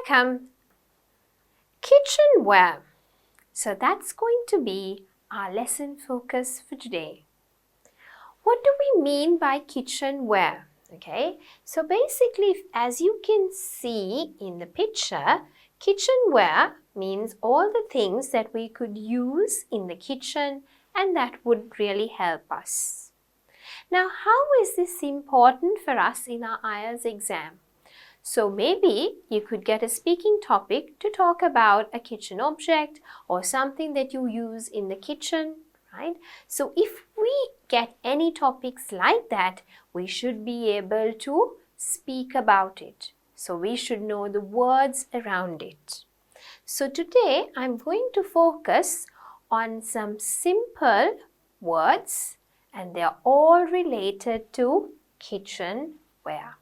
welcome. Kitchenware. So that's going to be our lesson focus for today. What do we mean by kitchenware? Okay, so basically, as you can see in the picture, kitchenware means all the things that we could use in the kitchen and that would really help us. Now, how is this important for us in our IELTS exam? So maybe you could get a speaking topic to talk about a kitchen object or something that you use in the kitchen, right? So if we get any topics like that, we should be able to speak about it. So we should know the words around it. So today I'm going to focus on some simple words and they are all related to kitchenware.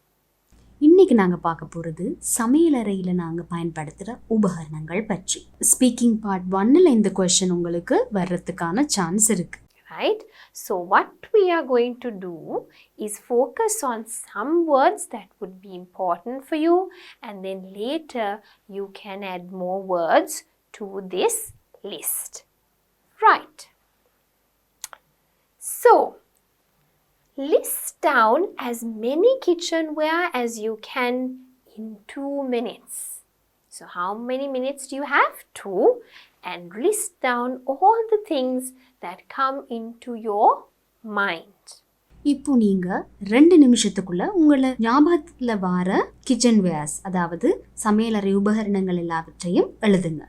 இன்னைக்கு நாங்கள் பார்க்க போகிறது சமையலறையில் நாங்கள் பயன்படுத்துகிற உபகரணங்கள் பற்றி. Speaking part 1ல் இந்த கொஸ்டின் உங்களுக்கு வர்றதுக்கான சான்ஸ் இருக்கு. Right? So what we are going to do is focus on some words that would be important for you and then later you can add more words to this list. Right. So, list down as many kitchenware as you can in 2 minutes. So how many minutes do you have? 2. And list down all the things that come into your mind. இப்போ நீங்க 2 நிமிஷத்துக்குள்ள உங்களை ஞாபகத்துல வர கிச்சன்வேர்ஸ் அதாவது சமையலறை உபகரணங்கள் எல்லாவற்றையும் எழுதுங்க.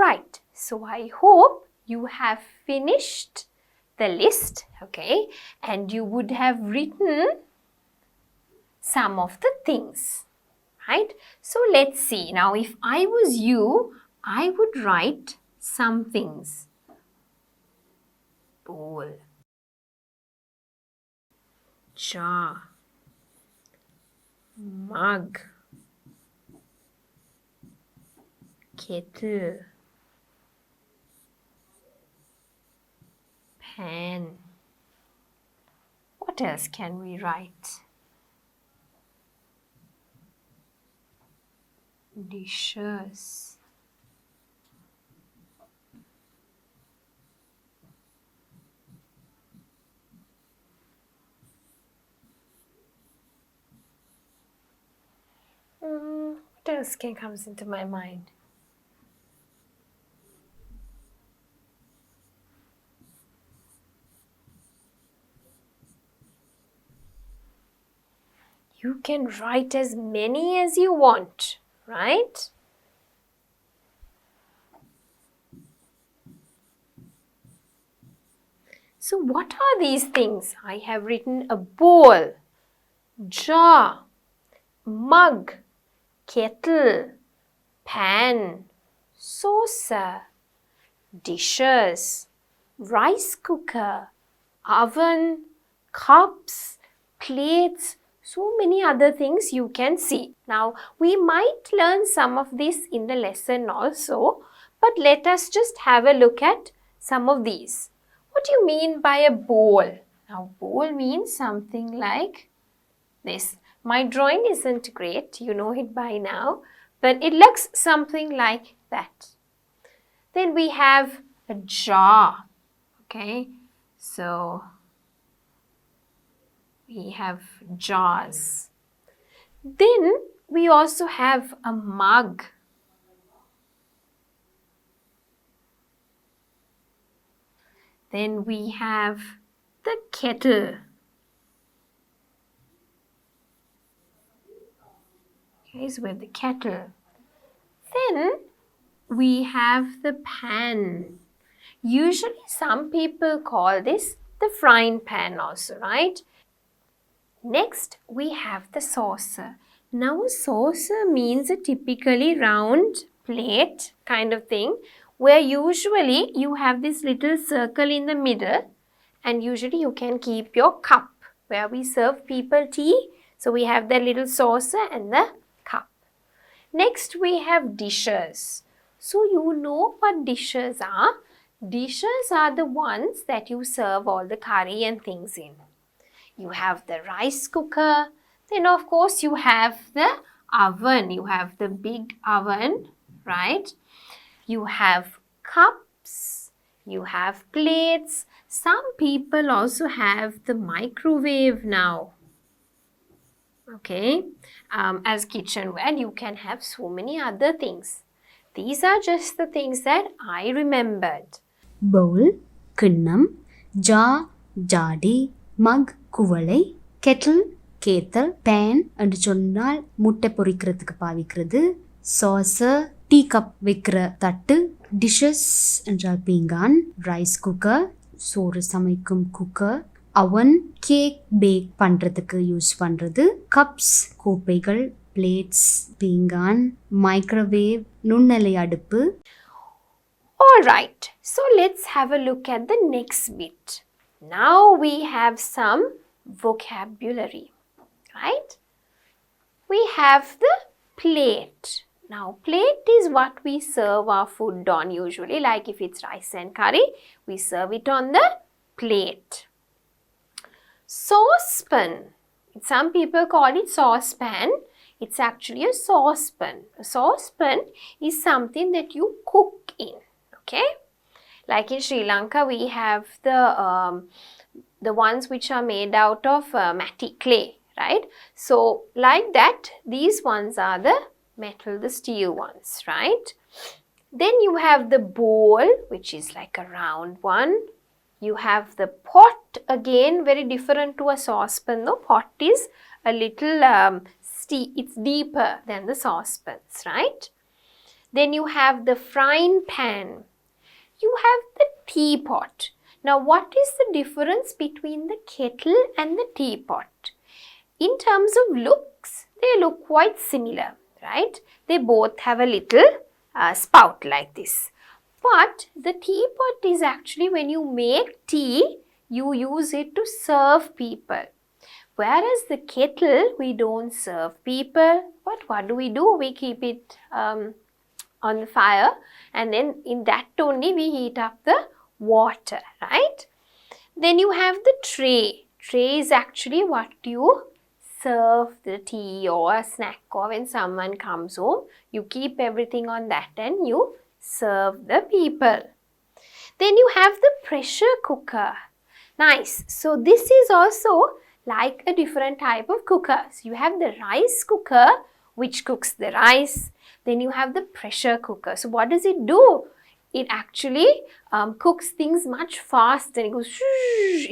Right, so I hope you have finished the list, okay, and you would have written some of the things, right? So let's see. Now, if I was you, I would write some things. Bowl, jar, mug, kettle, pan. What else can we write? Dishes. What else comes into my mind? You can write as many as you want, right? So what are these things? I have written a bowl, jar, mug, kettle, pan, saucer, dishes, rice cooker, oven, cups, plates, so many other things you can see. Now, we might learn some of this in the lesson also, but let us just have a look at some of these. What do you mean by a bowl? Now, bowl means something like this. My drawing isn't great, you know it by now, but it looks something like that. Then we have a jar, okay? So, we have jars. Then we also have a mug. Then we have the kettle. Okay, so with the kettle. Then we have the pan. Usually some people call this the frying pan also, right? Next, we have the saucer. Now, a saucer means a typically round plate kind of thing where usually you have this little circle in the middle and usually you can keep your cup where we serve people tea. So, we have the little saucer and the cup. Next, we have dishes. So, you know what dishes are. Dishes are the ones that you serve all the curry and things in. You have the rice cooker. Then of course you have the oven. You have the big oven, right? You have cups. You have plates. Some people also have the microwave now. Okay, as kitchenware, you can have so many other things. These are just the things that I remembered. bowl, கிண்ணம், jar, ஜாடி, mug, குவளை, kettle, கேத்தல், pan என்று சொன்னால் முட்டை பொரிக்கிறதுக்கு பாவிக்கிறது, saucer, tea cup வைக்கிற தட்டு, dishes என்றால் பீங்கான், rice cooker, சோறு சமைக்கும் குக்கர், oven, கேக் பேக் பண்ணுறதுக்கு யூஸ் பண்ணுறது, cups, கோப்பைகள், plates, பீங்கான், microwave, நுண்ணலை அடுப்பு. Alright, so let's have a look at the next bit. Now we have some vocabulary, right? We have the plate. Now plate is what we serve our food on usually, like if it's rice and curry, we serve it on the plate. Saucepan. Some people call it saucepan. It's actually a saucepan. A saucepan is something that you cook in. Okay, like in Sri Lanka, we have the ones which are made out of matti clay, right? So like that, these ones are the metal, the steel ones, right? Then you have the bowl, which is like a round one. You have the pot, again very different to a saucepan. The pot is a little it's deeper than the saucepans, right? Then you have the frying pan. You have the teapot. Now what is the difference between the kettle and the teapot? In terms of looks, they look quite similar, right? They both have a little spout like this. But the teapot is actually when you make tea, you use it to serve people. Whereas the kettle, we don't serve people. But what do? We keep it on the fire, and then in that only we heat up the water, right? Then you have the tray. Tray is actually what you serve the tea or a snack, or when someone comes home, you keep everything on that and you serve the people. Then you have the pressure cooker. Nice. So this is also like a different type of cookers. You have the rice cooker, which cooks the rice. Then you have the pressure cooker. So what does it do? It actually cooks things much faster. It goes,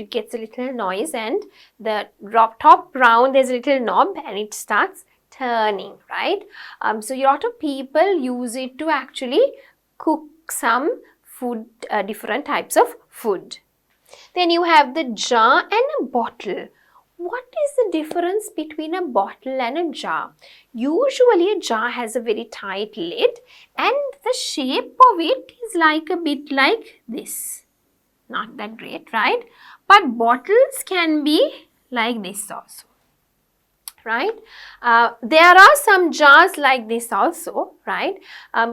it gets a little noise, and the top round, there's a little knob and it starts turning, right? So a lot of people use it to actually cook some food, different types of food. Then you have the jar and a bottle. What is the difference between a bottle and a jar? Usually a jar has a very tight lid and the shape of it is like a bit like this. Not that great, right? But bottles can be like this also, right? There are some jars like this also, right?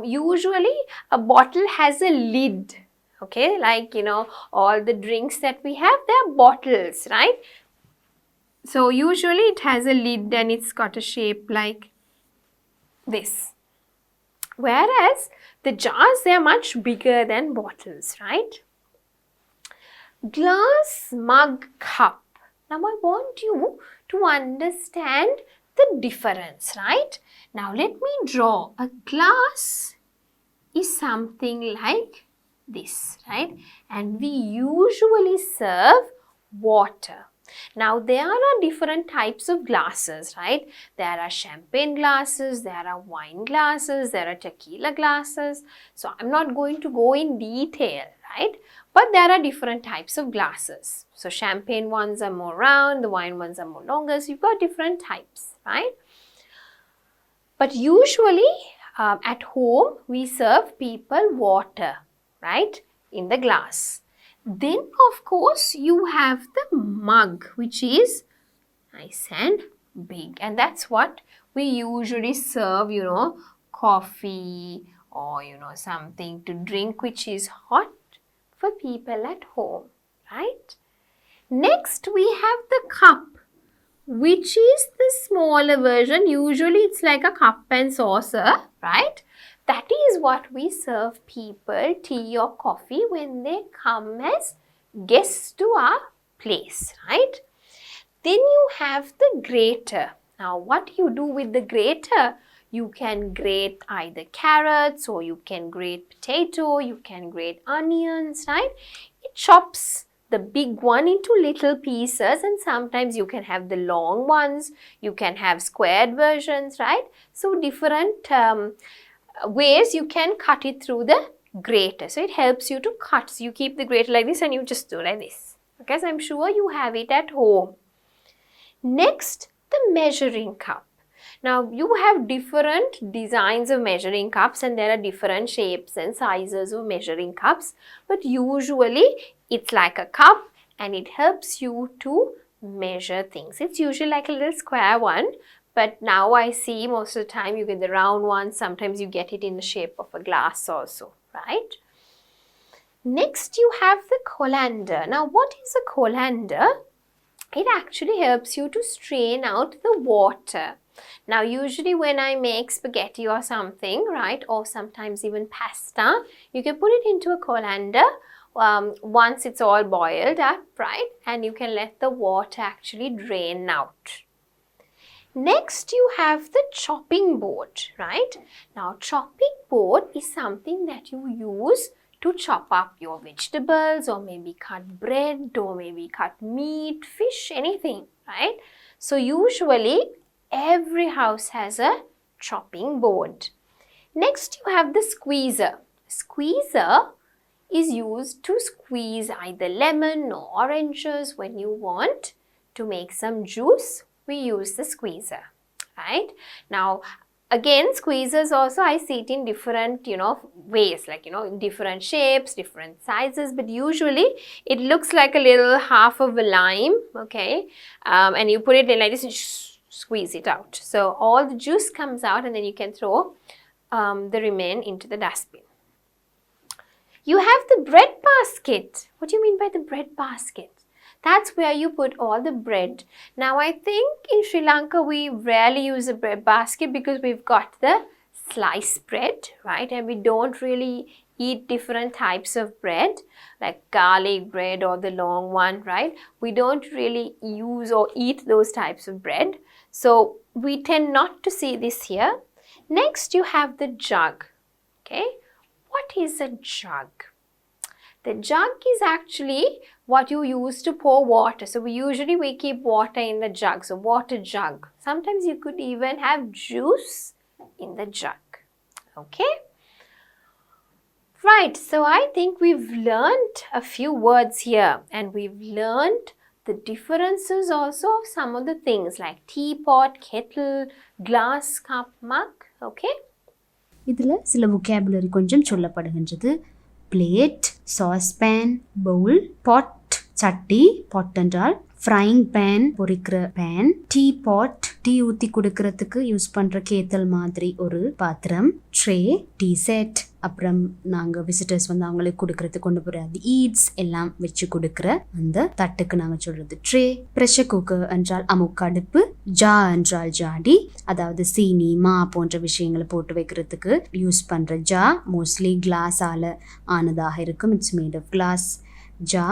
Usually a bottle has a lid, okay? Like, you know, all the drinks that we have, they are bottles, right? So usually it has a lid and it's got a shape like this. Whereas the jars, they are much bigger than bottles, right? Glass, mug, cup. Now I want you to understand the difference, right? Now let me draw. A glass is something like this, right? And we usually serve water. Now there are different types of glasses, right? There are champagne glasses, there are wine glasses, there are tequila glasses. So I'm not going to go in detail, right? But there are different types of glasses. So champagne ones are more round, the wine ones are more longer. So you've got different types, right? But usually at home we serve people water, right? In the glass. Then of course you have the mug, which is nice and big, and that's what we usually serve, you know, coffee or, you know, something to drink which is hot. for people at home, right? Next, we have the cup, which is the smaller version. Usually, it's like a cup and saucer, right? That is what we serve people tea or coffee when they come as guests to our place, right? Then you have the grater. Now, what you do with the grater? You can grate either carrots, or you can grate potato, you can grate onions, right? It chops the big one into little pieces, and sometimes you can have the long ones, you can have squared versions, right? So different ways you can cut it through the grater. So it helps you to cut. So you keep the grater like this and you just do like this. Okay, so I'm sure you have it at home. Next, the measuring cup. Now, you have different designs of measuring cups, and there are different shapes and sizes of measuring cups. But usually, it's like a cup and it helps you to measure things. It's usually like a little square one. But now I see most of the time you get the round one. Sometimes you get it in the shape of a glass also, right? Next, you have the colander. Now, what is a colander? It actually helps you to strain out the water. Now, usually when I make spaghetti or something, right, or sometimes even pasta, you can put it into a colander once it's all boiled up, right, and you can let the water actually drain out. Next, you have the chopping board, right? Now, chopping board is something that you use to chop up your vegetables, or maybe cut bread, or maybe cut meat, fish, anything, right? So usually every house has a chopping board. Next, you have the squeezer. Squeezer is used to squeeze either lemon or oranges when you want to make some juice. We use the squeezer, right? Now, again, squeezers also, I see it in different, ways, like, different shapes, different sizes, but usually it looks like a little half of a lime, okay? And you put it in like this and squeeze it out. So all the juice comes out, and then you can throw the remain into the dustbin. You have the bread basket. What do you mean by the bread basket? That's where you put all the bread. Now, I think in Sri Lanka, we rarely use a bread basket because we've got the sliced bread, right? And we don't really eat different types of bread, like garlic bread or the long one, right? We don't really use or eat those types of bread. So, we tend not to see this here. Next, you have the jug, okay? What is a jug? The jug is actually what you use to pour water. So we keep water in the jug. So water jug. Sometimes you could even have juice in the jug. Okay? Right. So I think we've learned a few words here, and we've learned the differences also of some of the things like teapot, kettle, glass, cup, mug. Okay? இதில் சில vocabulary கொஞ்சம் சொல்லப்படுகின்றது. Plate, saucepan, Pavul, பாட், சட்டி, pot என்றால் frying pan, பொரிக்கிற pan, teapot, tea ஊற்றி கொடுக்கறதுக்கு use பண்ணுற கேத்தல் மாதிரி ஒரு பாத்திரம், ட்ரே, டீ செட், அப்புறம் நாங்கள் விசிட்டர்ஸ் வந்து அவங்களுக்கு கொடுக்கறதுக்கு கொண்டு போகிற அது ஈட்ஸ் எல்லாம் வச்சு கொடுக்குற அந்த தட்டுக்கு நாங்கள் சொல்கிறது ட்ரே. ப்ரெஷர் குக்கர் என்றால் அமுக்கடுப்பு, ஜா என்றால் ஜாடி, அதாவது சீனி, மா போன்ற விஷயங்களை போட்டு வைக்கிறதுக்கு யூஸ் பண்ணுற ஜா, மோஸ்ட்லி கிளாஸால் ஆனதாக இருக்கும். It's made of glass. Jar.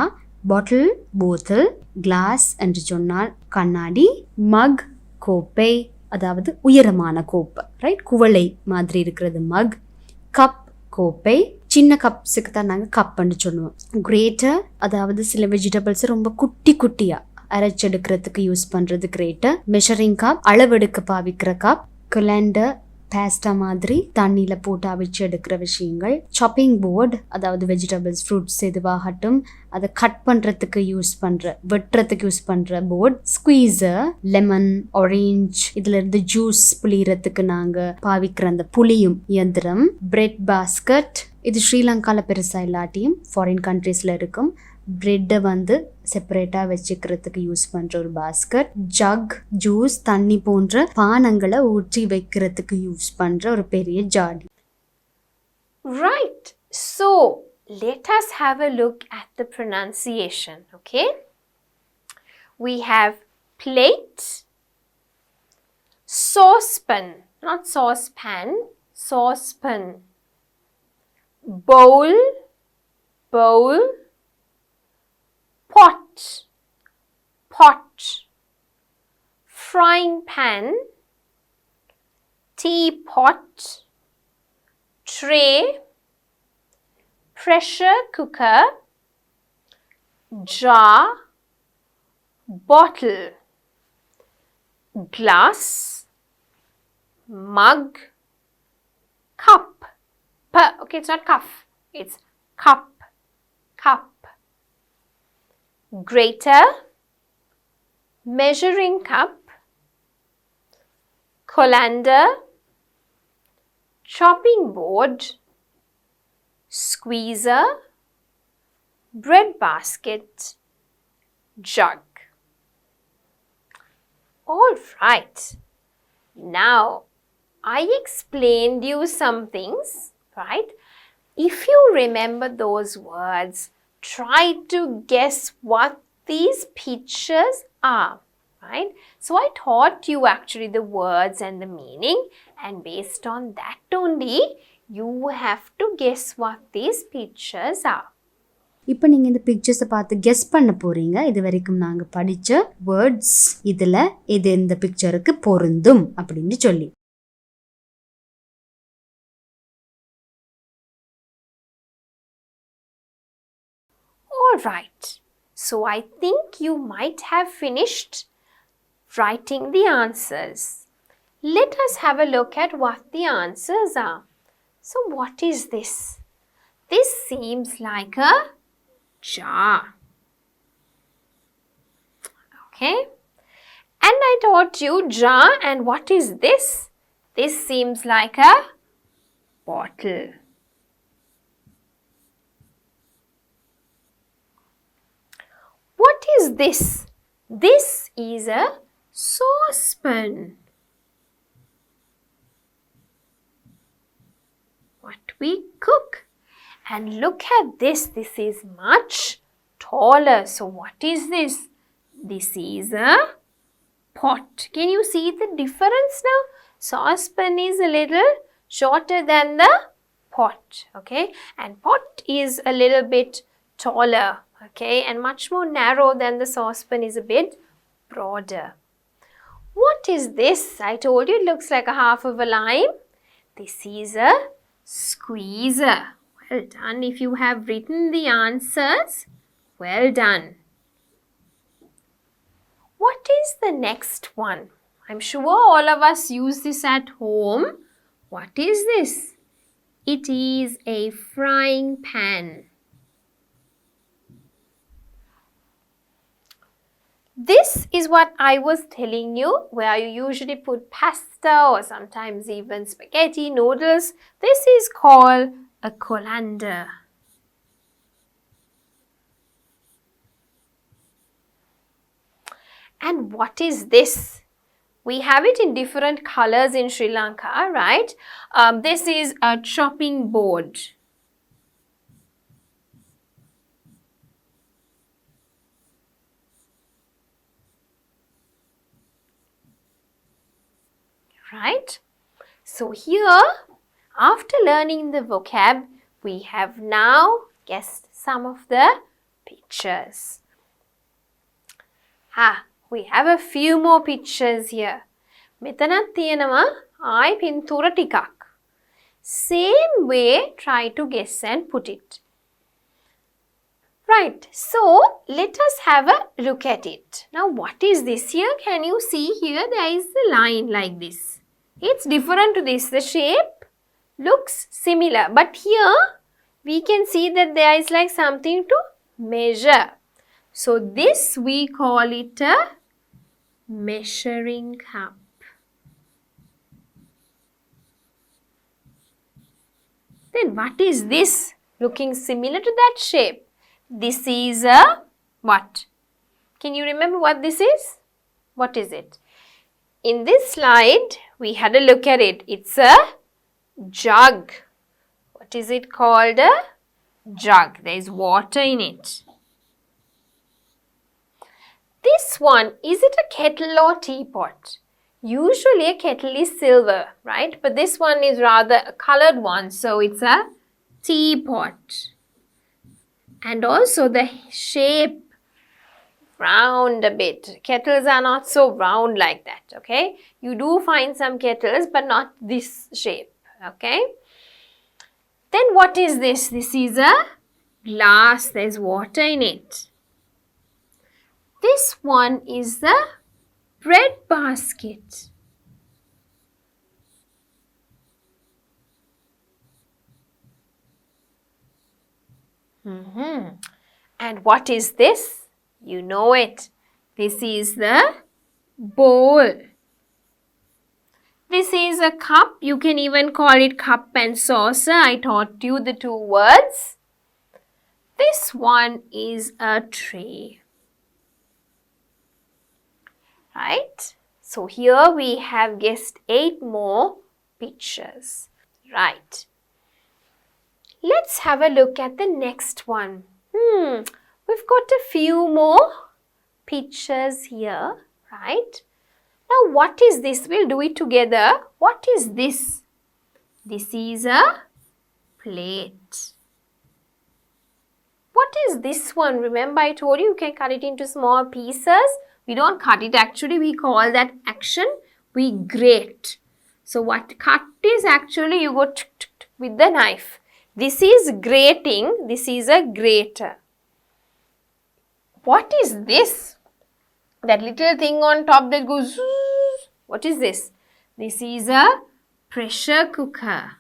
Bottle, போத்தல், கிளாஸ் என்று சொன்னால் கண்ணாடி, மக், கோப்பை, அதாவது உயரமான கோப்பை, ரைட், குவளை மாதிரி இருக்கிறது மக். கப், கோப்பை, சின்ன கப்ஸுக்கு தான் நாங்கள் கப்புன்னு சொல்லுவோம். கிரேட்டர், அதாவது சில வெஜிடபிள்ஸ் ரொம்ப குட்டி குட்டியாக அரைச்செடுக்கிறதுக்கு யூஸ் பண்ணுறது கிரேட்டர். மெஷரிங் கப், அளவெடுக்க பாவிக்கிற கப். கொலாண்டர், பேஸ்டா மாதிரி தண்ணியில் போட்டு அவிச்சு எடுக்கிற விஷயங்கள். சாப்பிங் போர்டு, அதாவது வெஜிடபிள்ஸ், ஃப்ரூட்ஸ் எதுவாகட்டும் அதை கட் பண்ணுறதுக்கு யூஸ் பண்ணுற, வெட்டுறதுக்கு யூஸ் பண்ணுற போர்டு. ஸ்குவீசர், லெமன், ஆரஞ்ச் இதுலேருந்து ஜூஸ் புளியறதுக்கு நாங்கள் பாவிக்கிற அந்த புளியும் இயந்திரம். பிரெட் பாஸ்கெட், இது ஸ்ரீலங்காவில் பெருசாக இல்லாட்டியும் ஃபாரின் கண்ட்ரீஸில் இருக்கும். பிரெட்டை வந்து செப்பரேட்டாக வச்சுக்கிறதுக்கு யூஸ் பண்ணுற ஒரு பாஸ்கெட். ஜக், ஜூஸ், தண்ணி போன்ற பானங்களை ஊற்றி வைக்கிறதுக்கு யூஸ் பண்ணுற ஒரு பெரிய ஜாடி. Right. So, let us have a look at the pronunciation, okay? We have plate, saucepan, not saucepan, saucepan, bowl, bowl, pot, pot, frying pan, teapot, tray, pressure cooker, jar, bottle, glass, mug, cup. Okay, it's not cuff, it's cup, cup. Grater, measuring cup, colander, chopping board, squeezer, bread basket, jug. All right. Now, I explained you some things, right? If you remember those words, try to guess what these pictures are, right? So, I taught you actually the words and the meaning, and based on that only, you have to guess what these pictures are. இப்போ நீங்கள் இந்த பிக்சர்ஸை பார்த்து guess பண்ண போகிறீங்க. இது வரைக்கும் நாங்கள் படித்த வேர்ட்ஸ் இதில் இது இந்த பிக்சருக்கு பொருந்தும் அப்படின்னு சொல்லி. All right. So I think you might have finished writing the answers. Let us have a look at what the answers are. So what is this? This seems like a jar. Okay. And I taught you jar, and what is this? This seems like a bottle. What is this? This is a saucepan. What we cook. And look at this. This is much taller. So what is this? This is a pot. Can you see the difference now? Saucepan is a little shorter than the pot. Okay. And pot is a little bit taller. Okay. And much more narrow than the saucepan is a bit broader. What is this? I told you it looks like a half of a lime. This is a squeezer. Well done. If you have written the answers, well done. What is the next one? I'm sure all of us use this at home. What is this? It is a frying pan. This is what I was telling you, where you usually put pasta or sometimes even spaghetti, noodles. This is called a colander. And what is this? We have it in different colors in Sri Lanka, right? This is a chopping board. Right? So here, after learning the vocab, we have now guessed some of the pictures. We have a few more pictures here. මෙතනත් තියෙනවා ආයි පින්තූර ටිකක්. Same way, try to guess and put it. Right, so let us have a look at it. Now what is this here? Can you see here there is a line like this. It's different to this. The shape looks similar, but here we can see that there is like something to measure. So this we call it a measuring cup. Then what is this? Looking similar to that shape. This is a what? Can you remember what this is? What is it? In this slide, we had a look at it. It's a jug. What is it called? A jug. There's water in it. This one, is it a kettle or teapot? Usually a kettle is silver, right? But this one is rather a colored one, so it's a teapot. And also the shape, round a bit. Kettles are not so round like that, okay? You do find some kettles, but not this shape, okay? Then what is this? This is a glass. There's water in it. This one is the bread basket. And what is this? You know it. This is the bowl. This is a cup. You can even call it cup and saucer. I taught you the two words. This one is a tray. Right? So here we have guessed 8 more pictures. Right. Let's have a look at the next one. We've got a few more pictures here, right? Now what is this? We'll do it together. What is this? This is a plate. What is this one? Remember I told you can cut it into small pieces. We don't cut it actually. We call that action. We grate. So what cut is actually you go with the knife. This is grating. This is a grater. What is this? That little thing on top that goes. What is this? This is a pressure cooker.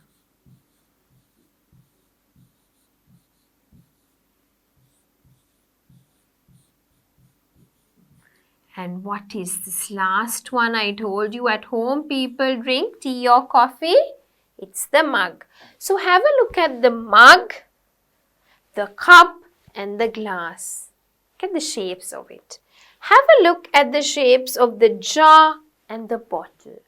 And what is this last one? I told you at home people drink tea or coffee. It's the mug. So have a look at the mug, the cup and the glass. Look at the shapes of it. Have a look at the shapes of the jar and the bottle.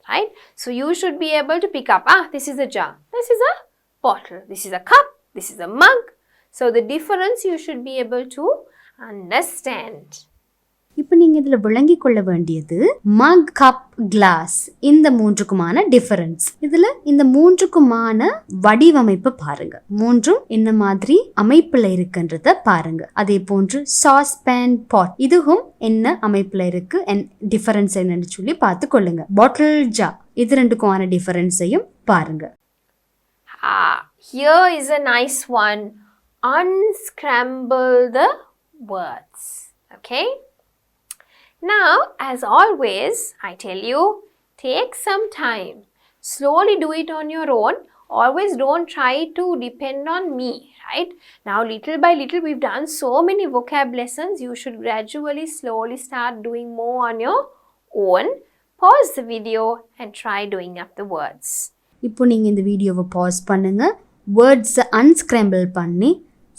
Right? So you should be able to pick up, this is a jar, this is a bottle, this is a cup, this is a mug. So the difference you should be able to understand. இப்போ நீங்க இதுல விளங்கி கொள்ள வேண்டியது மக், cup, class இந்த மூன்றுக்குமான difference. இதுல இந்த மூன்றுக்குமான வடிவமைப்பு பாருங்க. மூன்றும் என்ன மாதிரி அமைப்புல இருக்குன்றத பாருங்க. அதே போன்று சாஸ் பேன், பாட் இதுவும் என்ன அமைப்புல இருக்கு, டிஃபரன்ஸ் என்னன்னு சொல்லி பார்த்து கொள்ளுங்க. பாட்டில், ஜா இது ரெண்டுக்குமான டிஃபரன்ஸையும் பாருங்க. Here is a nice one. Unscramble the words. Okay? Now, as always, I tell you, take some time. Slowly do it on your own. Always don't try to depend on me, right? Now, little by little, we've done so many vocab lessons. You should gradually, slowly start doing more on your own. Pause the video and try doing up the words. இப்போ நீங்க இந்த வீடியோவை pass பண்ணுங்க. வேர்ட்ஸை அன்ஸ்கிராம்பிள் பண்ணி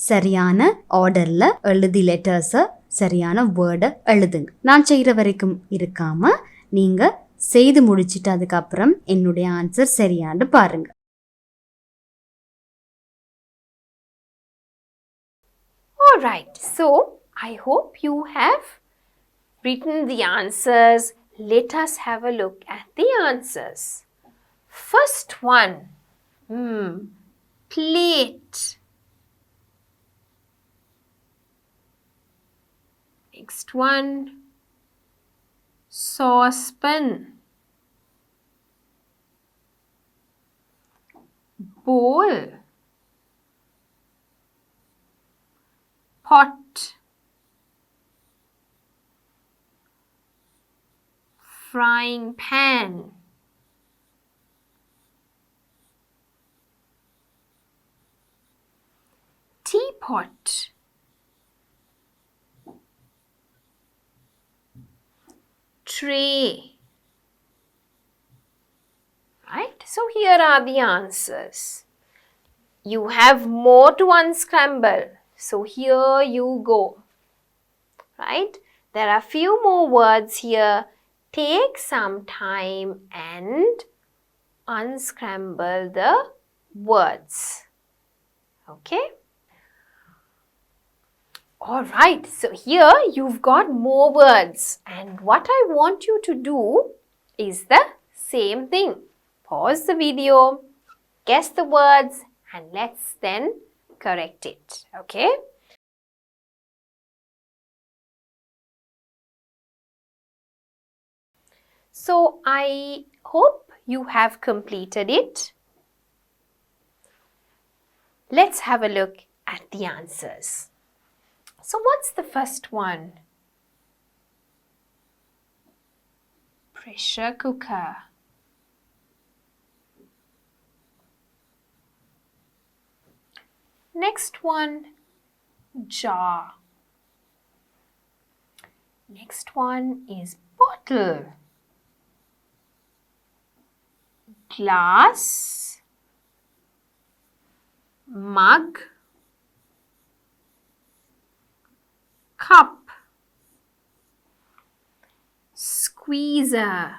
சரியான ஆர்டர்ல எழுதி லெட்டர்ஸை சரியான வேர்டை எழுதுங்க. நான் செய்கிற வரைக்கும் இருக்காம நீங்க செய்து முடிச்சிட்டு அதுக்கப்புறம் என்னுடைய ஆன்சர் சரியான்னு பாருங்க. Alright, so I hope you have written the answers. Let us have a look at the answers. First one, plate. Next one, saucepan. Bowl. Pot. Frying pan. Teapot. Tray. Right? So here are the answers. You have more to unscramble. So here you go. Right? There are few more words here. Take some time and unscramble the words. Okay? Alright, so here you've got more words, and what I want you to do is the same thing. Pause the video, guess the words, and let's then correct it, okay? So I hope you have completed it. Let's have a look at the answers. So what's the first one? Pressure cooker. Next one, jar. Next one is bottle. Glass. Mug. Cup. Squeezer.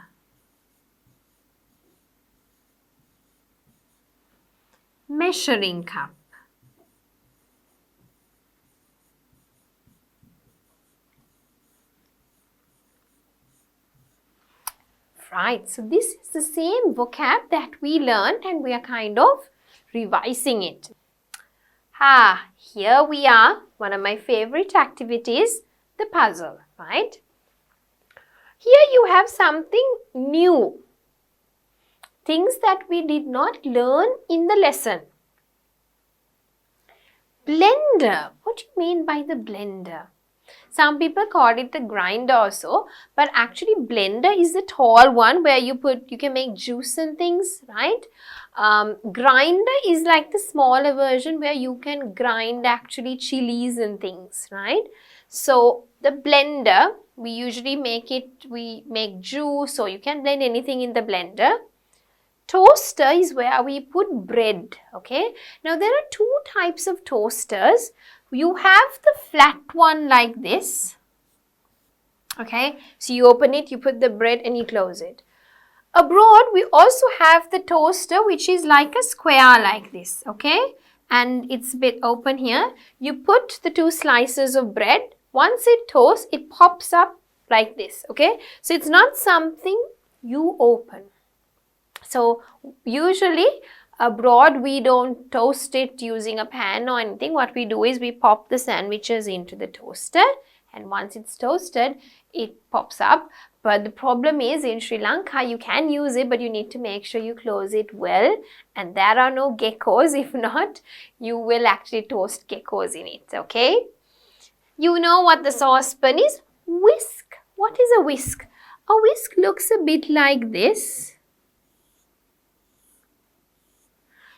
Measuring cup. Right, so this is the same vocab that we learned and we are kind of revising it. Here we are, one of my favorite activities, the puzzle, right? Here you have something new, things that we did not learn in the lesson. Blender, what do you mean by the blender? Some people call it the grinder also, but actually blender is the tall one where you can make juice and things, right? Grinder is like the smaller version where you can grind actually chilies and things, right? So the blender, we usually we make juice, or you can blend anything in the blender. Toaster is where we put bread, okay? Now there are two types of toasters. You have the flat one like this, okay? So you open it, you put the bread and you close it. Abroad, we also have the toaster which is like a square like this, okay? And it's a bit open here. You put the two slices of bread. Once it toasts, it pops up like this, okay? So it's not something you open. So usually abroad we don't toast it using a pan or anything. What we do is we pop the sandwiches into the toaster, and once it's toasted, it pops up. But the problem is in Sri Lanka you can use it, but you need to make sure you close it well, and there are no geckos. If not, you will actually toast geckos in it, okay? You know what the saucepan is? Whisk. What is a whisk? A whisk looks a bit like this.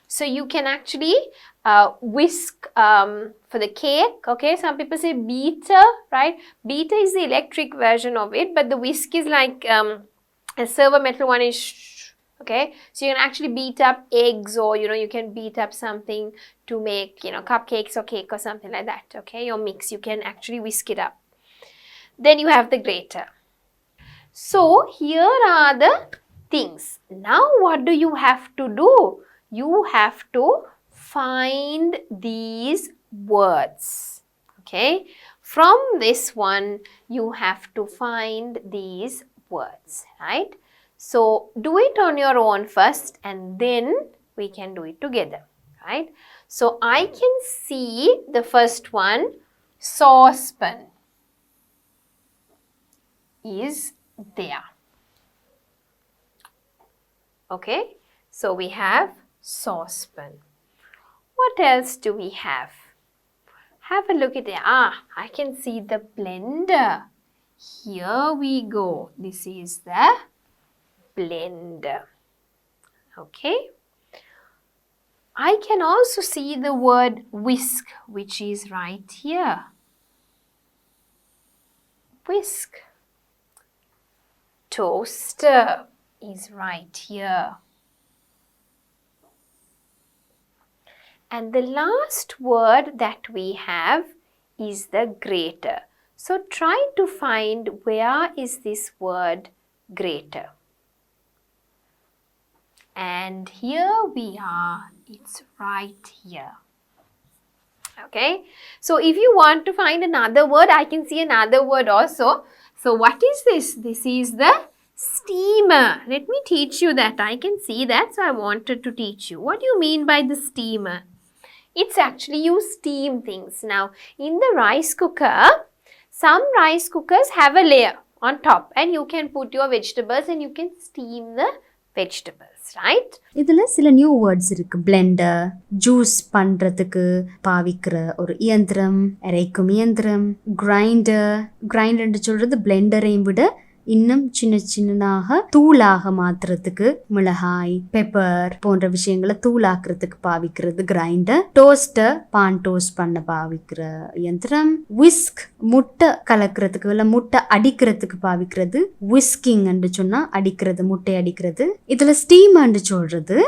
So you can actually whisk for the cake, okay? Some people say beater, right? Beater is the electric version of it, but the whisk is like a silver metal one is, okay? So you can actually beat up eggs, or, you can beat up something to make, cupcakes or cake or something like that, okay? Your mix, you can actually whisk it up. Then you have the grater. So here are the things. Now what do you have to do? You have to find these words, okay? From this one, you have to find these words, right? So do it on your own first, and then we can do it together, right? So I can see the first one, saucepan, is there. Okay, so we have saucepan. What else do we have? Have a look at it. I can see the blender. Here we go. This is the blender. Okay. I can also see the word whisk, which is right here. Whisk. Toaster is right here. And the last word that we have is the grater. So try to find where is this word grater. And here we are, it's right here. Okay, so if you want to find another word, I can see another word also. So what is this? This is the steamer. Let me teach you that. I can see that, so I wanted to teach you. What do you mean by the steamer? It's actually you steam things. Now, in the rice cooker, some rice cookers have a layer on top and you can put your vegetables and you can steam the vegetables, right? இதில் சில new words இருக்கு. Blender, juice பண்ணுறதுக்கு பாவிக்கிற ஒரு இயந்திரம், அரைக்கும் இயந்திரம். கிரைண்டர்ன்னு சொல்கிறது பிளெண்டரையும் விட இன்னும் சின்ன சின்னதாக தூளாக மாத்துறதுக்கு மிளகாய், பெப்பர் போன்ற விஷயங்களை தூளாக்குறதுக்கு பாவிக்கிறது கிரைண்டர். டோஸ்டர், பான் டோஸ்ட் பண்ண பாவிக்கிற இயந்திரம். விஸ்க், முட்டை கலக்கிறதுக்கு இல்லை முட்டை அடிக்கிறதுக்கு பாவிக்கிறது விஸ்கிங் என்று சொன்னா அடிக்கிறது, முட்டை அடிக்கிறது. இதுல ஸ்டீம் என்று சொல்றது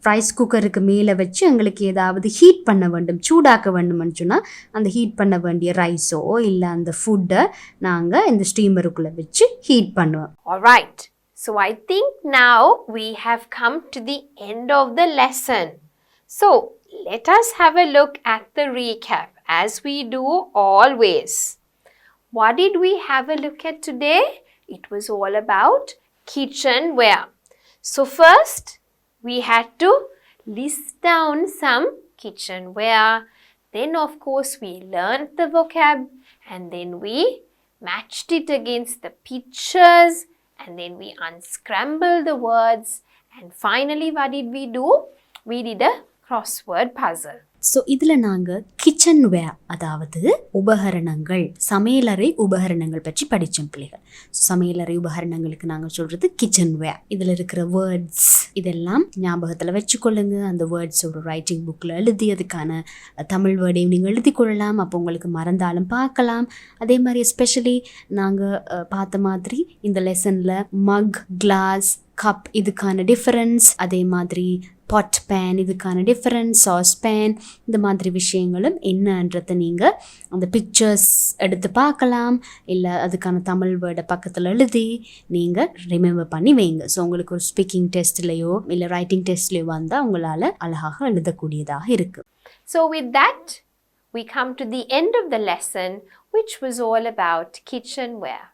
ரைஸ் குக்கருக்கு மேலே வச்சு எங்களுக்கு ஏதாவது ஹீட் பண்ண வேண்டும், சூடாக்க வேண்டும்னு சொன்னால் அந்த ஹீட் பண்ண வேண்டிய ரைஸோ இல்லை அந்த ஃபுட்டை நாங்கள் இந்த ஸ்டீமருக்குள்ளே வச்சு ஹீட் பண்ணுவோம். Alright, so I think now we have come to the end of the lesson. So let us have a look at the recap as we do always. What did we have a look at today? It was all about kitchenware. So first, we had to list down some kitchenware. Then of course we learned the vocab and then we matched it against the pictures and then we unscrambled the words and finally what did we do? We did a crossword puzzle. So இதில் நாங்கள் கிச்சன்வேர், அதாவது உபகரணங்கள், சமையலறை உபகரணங்கள் பற்றி படித்தோம் பிள்ளைகள். So சமையலறை உபகரணங்களுக்கு நாங்கள் சொல்கிறது கிச்சன்வேர். இதில் இருக்கிற வேர்ட்ஸ் இதெல்லாம் ஞாபகத்தில் வச்சுக்கொள்ளுங்க. அந்த வேர்ட்ஸ் ஒரு ரைட்டிங் புக்கில் எழுதி அதுக்கான தமிழ் வேர்டையும் நீங்கள் எழுதி கொள்ளலாம். அப்போ உங்களுக்கு மறந்தாலும் பார்க்கலாம். அதே மாதிரி எஸ்பெஷலி நாங்கள் பார்த்த மாதிரி இந்த லெசனில் மக், கிளாஸ், கப் இதுக்கான டிஃபரன்ஸ், அதே மாதிரி பாட் பேன் இதுக்கான டிஃபரன்ஸ், சாஸ் பேன், இந்த மாதிரி விஷயங்களும் என்னன்றதை நீங்கள் அந்த பிக்சர்ஸ் எடுத்து பார்க்கலாம். இல்லை அதுக்கான தமிழ் வேர்டை பக்கத்தில் எழுதி நீங்கள் ரிமெம்பர் பண்ணி வைங்க. ஸோ உங்களுக்கு ஒரு ஸ்பீக்கிங் டெஸ்ட்லேயோ இல்லை ரைட்டிங் டெஸ்ட்லேயோ வந்தால் உங்களால் அழகாக எழுதக்கூடியதாக இருக்குது. So with that, we come to the end of the lesson, which was all about kitchenware.